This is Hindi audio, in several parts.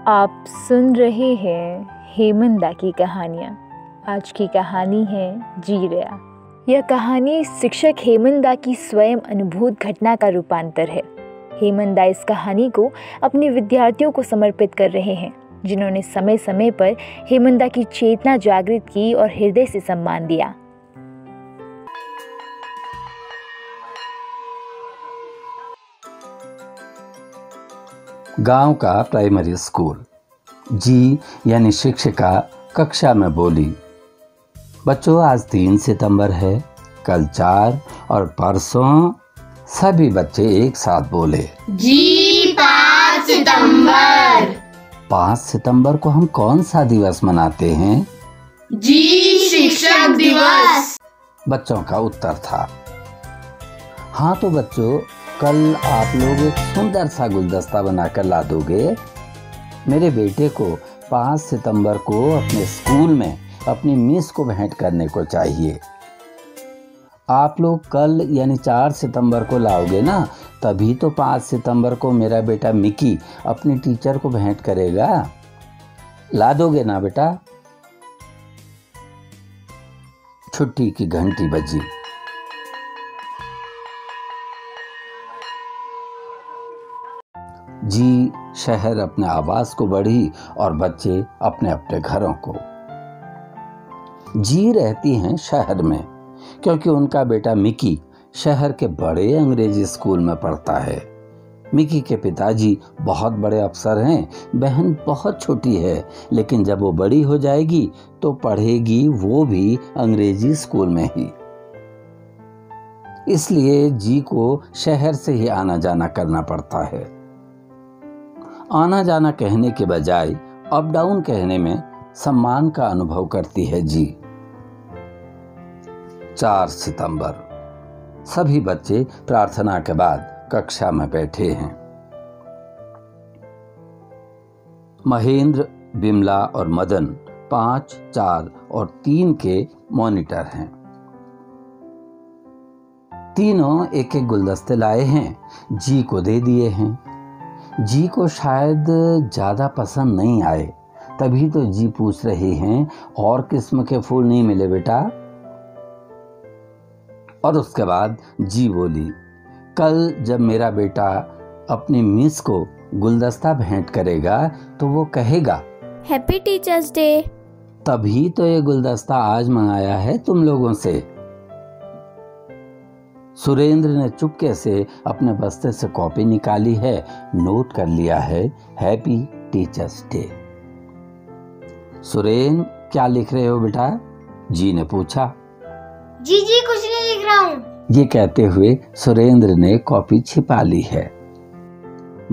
आप सुन रहे हैं हेमंदा की कहानियाँ। आज की कहानी है जी रहा। यह कहानी शिक्षक हेमंदा की स्वयं अनुभूत घटना का रूपांतर है। हेमंदा इस कहानी को अपने विद्यार्थियों को समर्पित कर रहे हैं, जिन्होंने समय समय पर हेमंदा की चेतना जागृत की और हृदय से सम्मान दिया। गांव का प्राइमरी स्कूल। जी यानी शिक्षिका कक्षा में बोली, बच्चों आज 3 सितंबर है, कल 4 और परसों। सभी बच्चे एक साथ बोले, जी 5 सितंबर। 5 सितंबर को हम कौन सा दिवस मनाते हैं? जी शिक्षक दिवस। बच्चों का उत्तर था। हाँ तो बच्चों, कल आप लोग एक सुंदर सा गुलदस्ता बनाकर ला दोगे। मेरे बेटे को 5 सितंबर को अपने स्कूल में अपनी मिस को भेंट करने को चाहिए। आप लोग कल यानी 4 सितंबर को लाओगे ना, तभी तो 5 सितंबर को मेरा बेटा मिकी अपनी टीचर को भेंट करेगा। ला दोगे ना बेटा? छुट्टी की घंटी बजी। जी शहर अपने आवास को बढ़ी और बच्चे अपने अपने घरों को। जी रहती हैं शहर में क्योंकि उनका बेटा मिकी शहर के बड़े अंग्रेजी स्कूल में पढ़ता है। मिकी के पिताजी बहुत बड़े अफसर हैं, बहन बहुत छोटी है, लेकिन जब वो बड़ी हो जाएगी तो पढ़ेगी वो भी अंग्रेजी स्कूल में ही। इसलिए जी को शहर से ही आना जाना करना पड़ता है। आना जाना कहने के बजाय अप डाउन कहने में सम्मान का अनुभव करती है जी। 4 सितंबर। सभी बच्चे प्रार्थना के बाद कक्षा में बैठे हैं। महेंद्र, बिमला और मदन 5, 4 और 3 के मॉनिटर हैं। तीनों एक एक गुलदस्ते लाए हैं, जी को दे दिए हैं। जी को शायद ज्यादा पसंद नहीं आए, तभी तो जी पूछ रही हैं, और किस्म के फूल नहीं मिले बेटा? और उसके बाद जी बोली, कल जब मेरा बेटा अपनी मिस को गुलदस्ता भेंट करेगा तो वो कहेगा हैप्पी टीचर्स डे। तभी तो ये गुलदस्ता आज मंगाया है तुम लोगों से। सुरेंद्र ने चुपके से अपने बस्ते से कॉपी निकाली है, नोट कर लिया है हैप्पी टीचर्स डे। सुरेंद्र क्या लिख रहे हो बेटा? जी ने पूछा। जी कुछ नहीं लिख रहा हूँ। ये कहते हुए सुरेंद्र ने कॉपी छिपा ली है।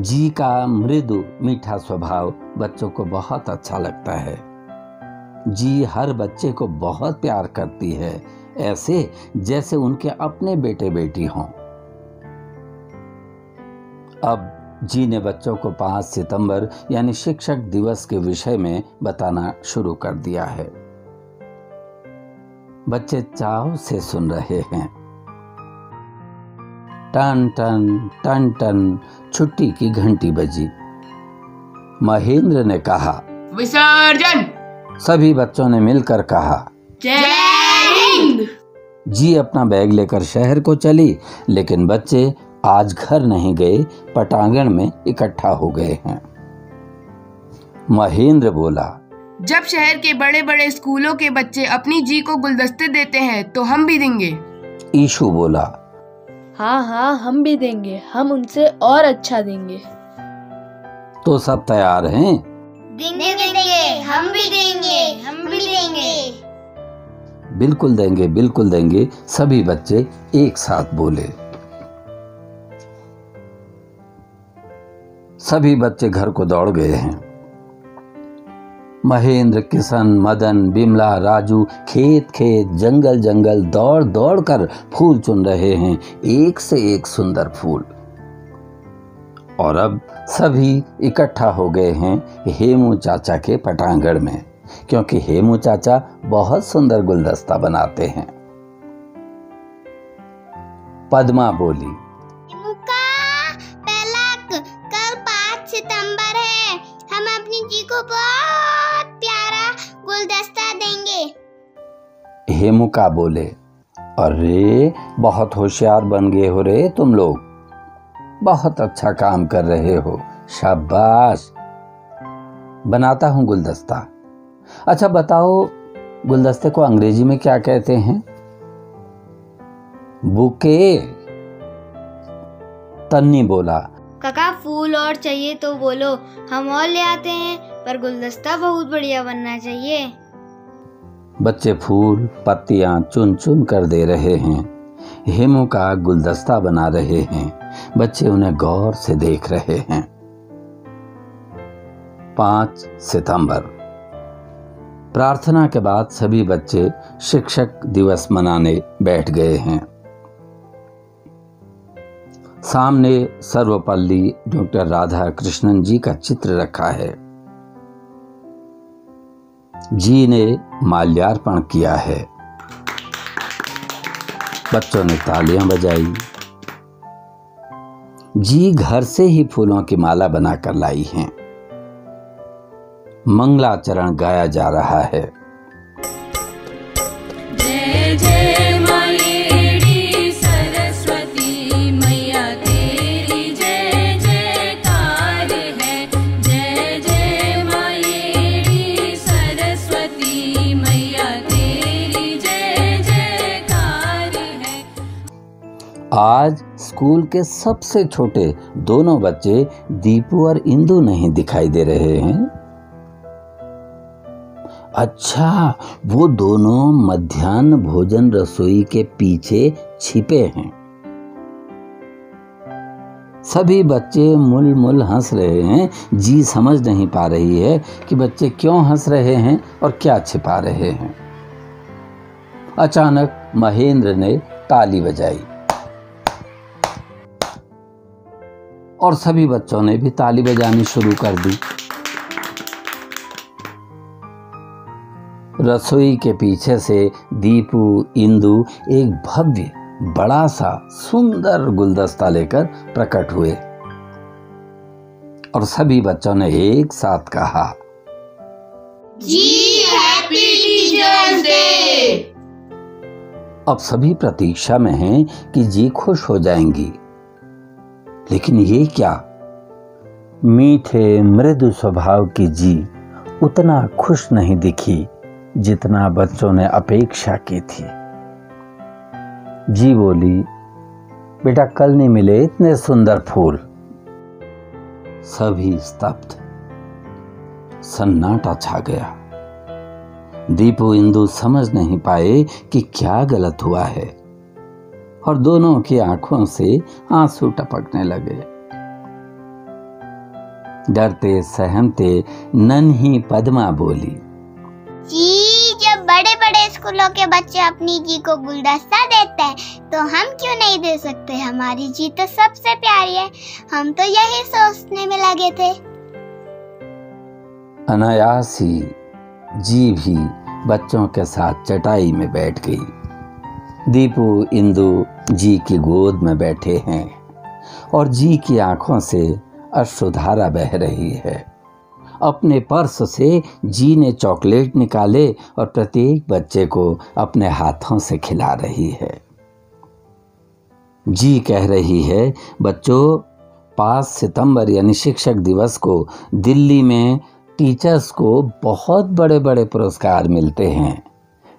जी का मृदु मीठा स्वभाव बच्चों को बहुत अच्छा लगता है। जी हर बच्चे को बहुत प्यार करती है, ऐसे जैसे उनके अपने बेटे बेटी हों। अब जी ने बच्चों को 5 सितंबर यानी शिक्षक दिवस के विषय में बताना शुरू कर दिया है। बच्चे चाव से सुन रहे हैं। टन टन टन टन छुट्टी की घंटी बजी। महेंद्र ने कहा, विसर्जन। सभी बच्चों ने मिलकर कहा, जय हिंद। जी अपना बैग लेकर शहर को चली, लेकिन बच्चे आज घर नहीं गए, पटांगण में इकट्ठा हो गए हैं। महेंद्र बोला, जब शहर के बड़े बड़े स्कूलों के बच्चे अपनी जी को गुलदस्ते देते हैं तो हम भी देंगे। ईशु बोला, हाँ हम भी देंगे, हम उनसे और अच्छा देंगे। तो सब तैयार हैं? देंगे, हम भी देंगे। बिल्कुल देंगे, सभी बच्चे एक साथ बोले। सभी बच्चे घर को दौड़ गए हैं। महेंद्र, किशन, मदन, बिमला, राजू खेत खेत जंगल जंगल दौड़ दौड़ कर फूल चुन रहे हैं, एक से एक सुंदर फूल। और अब सभी इकट्ठा हो गए हैं हेमू चाचा के पटांगण में, क्योंकि हेमू चाचा बहुत सुंदर गुलदस्ता बनाते हैं। पद्मा बोली, पहला कल 5 सितंबर है, हम अपनी जी को बहुत प्यारा गुलदस्ता देंगे। हेमुका बोले, अरे बहुत होशियार बन गए हो रे तुम लोग, बहुत अच्छा काम कर रहे हो, शाबाश। बनाता हूँ गुलदस्ता। अच्छा बताओ, गुलदस्ते को अंग्रेजी में क्या कहते हैं? बुके। तन्नी बोला, काका फूल और चाहिए तो बोलो, हम और ले आते हैं, पर गुलदस्ता बहुत बढ़िया बनना चाहिए। बच्चे फूल पत्तियां चुन चुन कर दे रहे हैं। हेमू का गुलदस्ता बना रहे हैं। बच्चे उन्हें गौर से देख रहे हैं। 5 सितंबर। प्रार्थना के बाद सभी बच्चे शिक्षक दिवस मनाने बैठ गए हैं। सामने सर्वपल्ली डॉक्टर राधा कृष्णन जी का चित्र रखा है। जी ने माल्यार्पण किया है। बच्चों ने तालियां बजाई। जी घर से ही फूलों की माला बनाकर लाई हैं। मंगलाचरण गाया जा रहा है। जय जय मायेड़ी सरस्वती मैया तेरी जय जयकार है। जय जय मायेड़ी सरस्वती मैया तेरी जय जयकार है। आज स्कूल के सबसे छोटे दोनों बच्चे दीपू और इंदु नहीं दिखाई दे रहे हैं। अच्छा, वो दोनों मध्याह्न भोजन रसोई के पीछे छिपे हैं। सभी बच्चे मुल मुल हंस रहे हैं। जी समझ नहीं पा रही है कि बच्चे क्यों हंस रहे हैं और क्या छिपा रहे हैं। अचानक महेंद्र ने ताली बजाई और सभी बच्चों ने भी ताली बजानी शुरू कर दी। रसोई के पीछे से दीपू इंदु एक भव्य बड़ा सा सुंदर गुलदस्ता लेकर प्रकट हुए और सभी बच्चों ने एक साथ कहा, जी हैप्पी टीचर्स डे। अब सभी प्रतीक्षा में हैं कि जी खुश हो जाएंगी, लेकिन ये क्या? मीठे मृदु स्वभाव की जी उतना खुश नहीं दिखी जितना बच्चों ने अपेक्षा की थी। जी बोली, बेटा कल नहीं मिले इतने सुंदर फूल। सभी स्तब्ध, सन्नाटा छा गया। दीपू इंदु समझ नहीं पाए कि क्या गलत हुआ है और दोनों की आंखों से आंसू टपकने लगे। डरते सहमते नन्ही पद्मा बोली, जी जब बड़े बड़े स्कूलों के बच्चे अपनी जी को गुलदस्ता देते हैं तो हम क्यों नहीं दे सकते? हमारी जी तो सबसे प्यारी है। हम तो यही सोचने में लगे थे। अनायास ही जी भी बच्चों के साथ चटाई में बैठ गई। दीपू इंदु जी की गोद में बैठे हैं और जी की आंखों से अश्रुधारा बह रही है। अपने पर्स से जी ने चॉकलेट निकाले और प्रत्येक बच्चे को अपने हाथों से खिला रही है। जी कह रही है, बच्चों 5 सितंबर यानी शिक्षक दिवस को दिल्ली में टीचर्स को बहुत बड़े बड़े पुरस्कार मिलते हैं,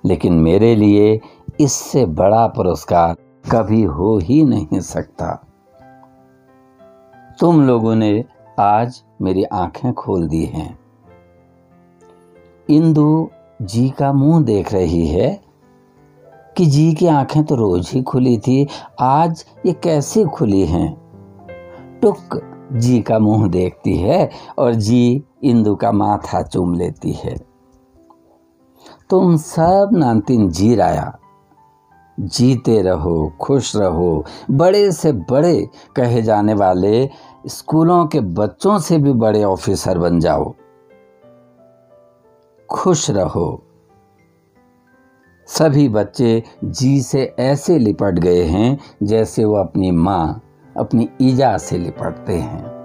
लेकिन मेरे लिए इससे बड़ा पुरस्कार कभी हो ही नहीं सकता। तुम लोगों ने आज मेरी आंखें खोल दी हैं। इंदु जी का मुंह देख रही है कि जी की आंखें तो रोज ही खुली थी, आज ये कैसे खुली हैं। टुक जी का मुंह देखती है और जी इंदु का माथा चूम लेती है। तुम सब नानतीन जी राया, जीते रहो, खुश रहो, बड़े से बड़े कहे जाने वाले स्कूलों के बच्चों से भी बड़े ऑफिसर बन जाओ, खुश रहो। सभी बच्चे जी से ऐसे लिपट गए हैं जैसे वो अपनी माँ अपनी ईजा से लिपटते हैं।